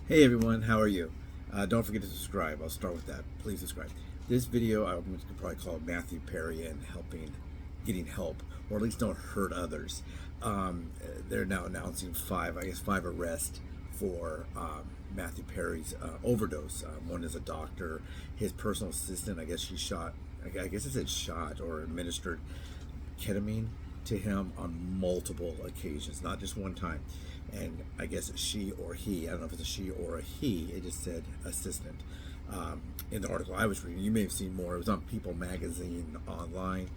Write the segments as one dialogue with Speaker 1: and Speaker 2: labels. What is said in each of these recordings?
Speaker 1: Hey everyone, how are you? Don't forget to subscribe. I'll start with that. Please subscribe. This video I could probably call Matthew Perry and getting help, or at least don't hurt others. They're now announcing five arrests for Matthew Perry's overdose. One is a doctor, his personal assistant. I guess she shot. I guess it said shot or administered ketamine to him on multiple occasions, not just one time. And I guess she or he, I don't know if it's a she or a he, it just said assistant. In the article I was reading, you may have seen more, it was on People magazine online,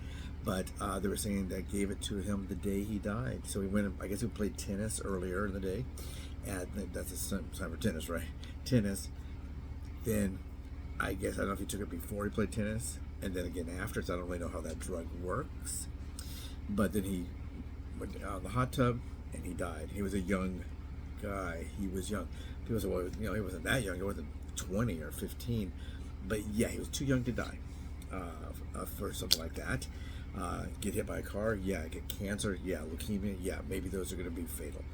Speaker 1: but they were saying that gave it to him the day he died. So he went, I guess he played tennis earlier in the day, and that's a time for tennis, right? Tennis. Then I don't know if he took it before he played tennis, and then again after, so I don't really know how that drug works. But then he went out in the hot tub, and he died. He was a young guy. He was young. People say, well, he wasn't that young. He wasn't 20 or 15. But yeah, he was too young to die for something like that. Get hit by a car? Yeah. Get cancer? Yeah. Leukemia? Yeah. Maybe those are going to be fatal.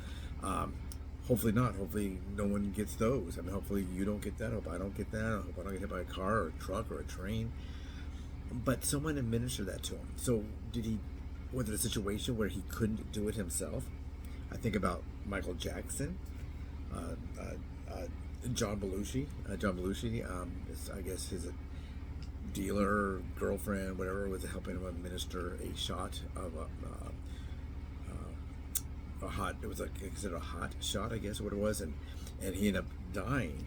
Speaker 1: Hopefully not. Hopefully no one gets those. I mean, hopefully you don't get that. I hope I don't get that. I hope I don't get hit by a car or a truck or a train. But someone administered that to him. So was it a situation where he couldn't do it himself? I think about Michael Jackson, John Belushi. I guess his dealer, girlfriend, whatever, was helping him administer a shot of a hot. It was considered a hot shot, I guess, what it was, and he ended up dying.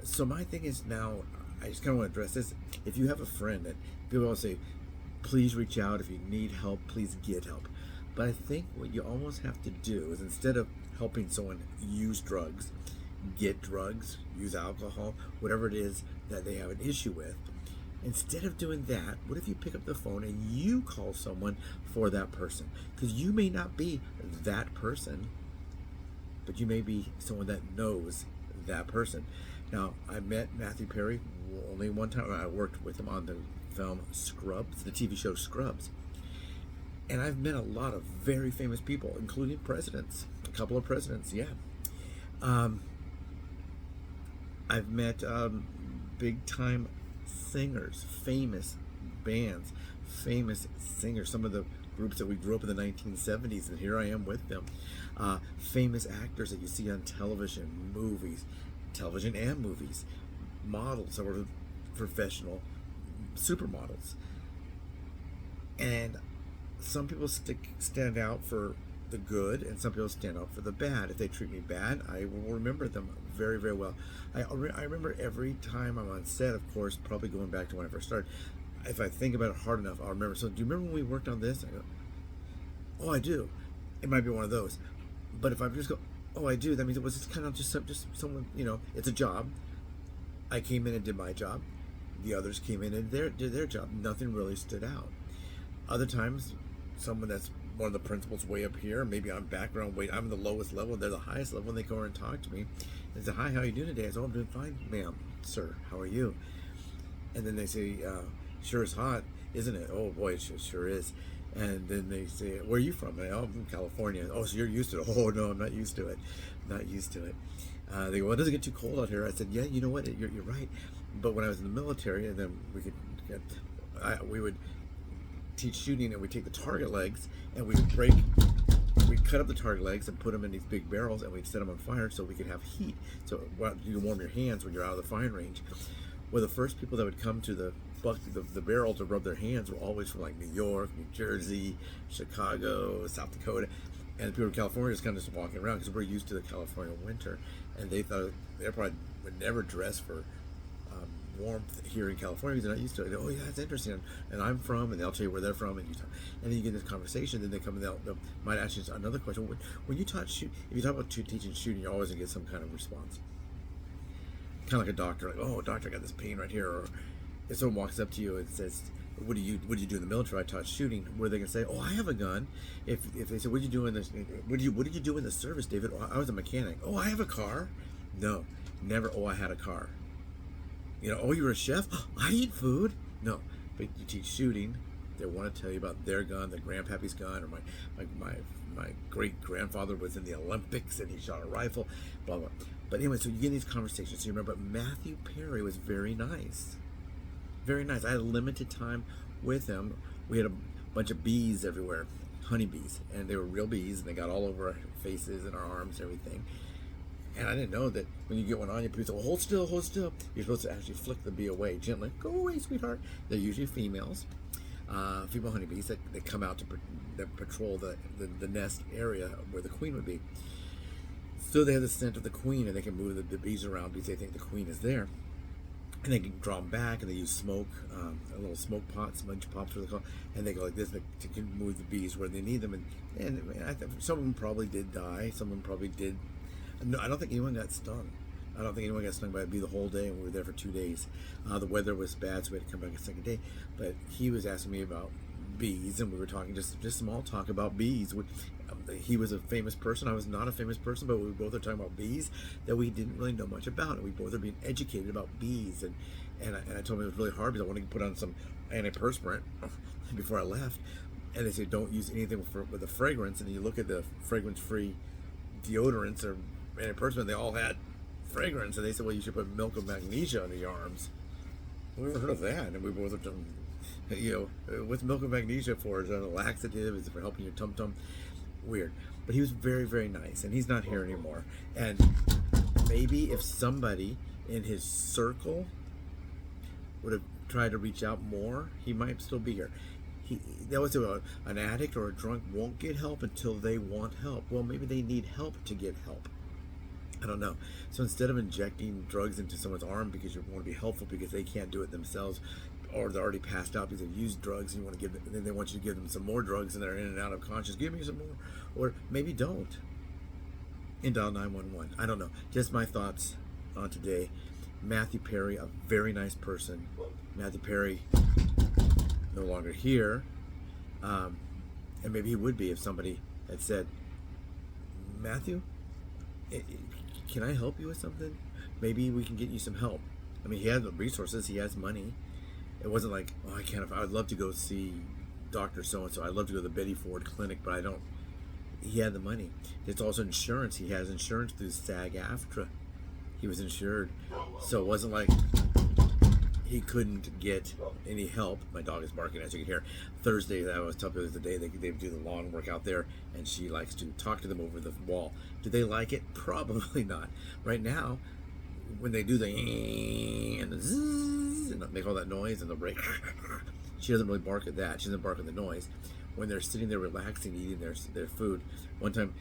Speaker 1: So my thing is now, I just kind of want to address this. If you have a friend that people always say, please reach out if you need help, please get help. But I think what you almost have to do is, instead of helping someone use drugs, get drugs, use alcohol, whatever it is that they have an issue with, instead of doing that, what if you pick up the phone and you call someone for that person? Because you may not be that person, but you may be someone that knows that person. Now, I met Matthew Perry only one time. I worked with him on the film Scrubs, the TV show Scrubs. And I've met a lot of very famous people, including presidents, a couple of presidents, yeah. I've met big-time singers, famous bands, famous singers, some of the groups that we grew up in the 1970s, and here I am with them. Famous actors that you see on television and movies, models that were professional supermodels. And some people stand out for the good, and some people stand out for the bad. If they treat me bad, I will remember them very, very well. I remember every time I'm on set, of course, probably going back to when I first started. If I think about it hard enough, I'll remember. So do you remember when we worked on this? I go, oh, I do. It might be one of those. But if I just go, oh, I do, that means it was just someone, it's a job. I came in and did my job. The others came in and did their job. Nothing really stood out. Other times, someone that's one of the principals way up here, maybe I'm background weight, I'm the lowest level, they're the highest level, and they come over and talk to me and say, hi, how are you doing today? I say, oh, I'm doing fine, ma'am, sir, how are you? And then they say, sure is hot, isn't it? Oh boy, it sure is. And then they say, where are you from? And I, oh, I'm from California. Oh, so you're used to it. Oh no, I'm not used to it. They go, well, it doesn't get too cold out here. I said, yeah, you know what, you're right. But when I was in the military, and then we would teach shooting, and we'd take the target legs and we'd cut up the target legs and put them in these big barrels, and we'd set them on fire so we could have heat. So you warm your hands when you're out of the firing range. Well, the first people that would come to the barrel to rub their hands were always from like New York, New Jersey, Chicago, South Dakota, and the people in California just kind of just walking around because we're used to the California winter, and they thought they probably would never dress for warmth here in California because they're not used to it. Oh yeah, that's interesting. And I'm from, and they'll tell you where they're from, and then you get this conversation. Then they come and they might ask you another question. When you if you talk about teaching shooting, you're always gonna get some kind of response. Kind of like a doctor, like, oh doctor, I got this pain right here. Or if someone walks up to you and says, what do you do in the military? I taught shooting. Where they can say, oh, I have a gun. If they say, what did you do in this? What did you do in the service, David? Oh, I was a mechanic. Oh, I have a car. No, never. Oh, I had a car. Oh, you're a chef? Oh, I eat food. No, but you teach shooting. They want to tell you about their gun, their grandpappy's gun, or my great grandfather was in the Olympics and he shot a rifle, blah blah. But anyway, so you get in these conversations. So you remember, Matthew Perry was very nice, very nice. I had a limited time with him. We had a bunch of bees everywhere, honeybees, and they were real bees, and they got all over our faces and our arms and everything. And I didn't know that when you get one on you, people say, well, hold still, hold still. You're supposed to actually flick the bee away gently. Go away, sweetheart. They're usually females, female honeybees that come out to patrol the nest area where the queen would be. So they have the scent of the queen, and they can move the bees around because they think the queen is there. And they can draw them back, and they use smoke, a little smoke pot, smudge pops, what they call, and they go like this to move the bees where they need them. And I think some of them probably did die. Some of them probably did. No, I don't think anyone got stung. I don't think anyone got stung by a bee the whole day, and we were there for 2 days. The weather was bad, so we had to come back a second day. But he was asking me about bees, and we were talking just small talk about bees. He was a famous person. I was not a famous person, but we both are talking about bees that we didn't really know much about. And we both are being educated about bees. And I told him it was really hard because I wanted to put on some antiperspirant before I left. And they said, don't use anything with a fragrance. And you look at the fragrance-free deodorants or antiperspirant, they all had fragrance. And they said, well, you should put milk of magnesia under your arms. We never heard of that. And we both have done, what's milk of magnesia for? Is it a laxative? Is it for helping your tum-tum? Weird. But he was very, very nice, and he's not here anymore. And maybe if somebody in his circle would have tried to reach out more, he might still be here. They always say an addict or a drunk won't get help until they want help. Well, maybe they need help to get help. I don't know. So instead of injecting drugs into someone's arm because you want to be helpful because they can't do it themselves, or they're already passed out because they've used drugs, and you want to give them, and then they want you to give them some more drugs, and they're in and out of conscious. Give me some more, or maybe don't. And dial 911. I don't know. Just my thoughts on today. Matthew Perry, a very nice person. Matthew Perry, no longer here, and maybe he would be if somebody had said, Matthew, can I help you with something? Maybe we can get you some help. I mean, he has the resources. He has money. It wasn't like, oh, I'd love to go see Dr. So-and-so. I'd love to go to the Betty Ford Clinic, but I don't. He had the money. It's also insurance. He has insurance through SAG-AFTRA. He was insured. So it wasn't like he couldn't get any help. My dog is barking, as you can hear. Thursday, I was telling you, was the day they do the lawn work out there, and she likes to talk to them over the wall. Do they like it? Probably not. Right now, when they do the and the zzz and make all that noise and the break, she doesn't really bark at that. She doesn't bark at the noise. When they're sitting there relaxing, eating their food. One time,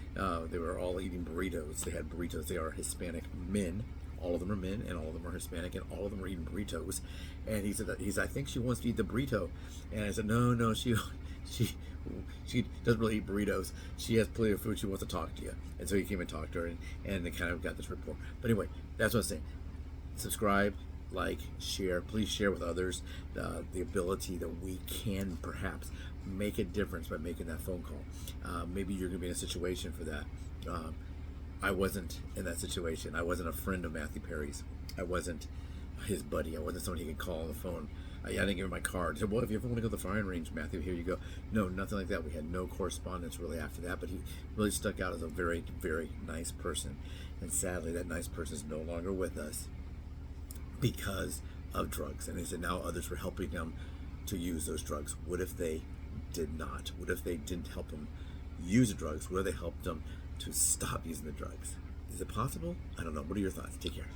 Speaker 1: they were all eating burritos. They had burritos. They are Hispanic men. All of them are men, and all of them are Hispanic, and all of them are eating burritos. And he said that I think she wants to eat the burrito. And I said, no, she doesn't really eat burritos. She has plenty of food. She wants to talk to you. And so he came and talked to her, and they kind of got this rapport. But anyway, that's what I'm saying. Subscribe, like, share. Please share with others the ability that we can perhaps make a difference by making that phone call. Maybe you're going to be in a situation for that. I wasn't in that situation. I wasn't a friend of Matthew Perry's. I wasn't his buddy. I wasn't someone he could call on the phone. I didn't give him my card. He said, well, if you ever want to go to the firing range, Matthew, here you go. No, nothing like that. We had no correspondence really after that, but he really stuck out as a very, very nice person. And sadly, that nice person is no longer with us because of drugs. And they said now others were helping him to use those drugs. What if they did not? What if they didn't help him use the drugs? What if they helped him to stop using the drugs? Is it possible? I don't know. What are your thoughts? Take care.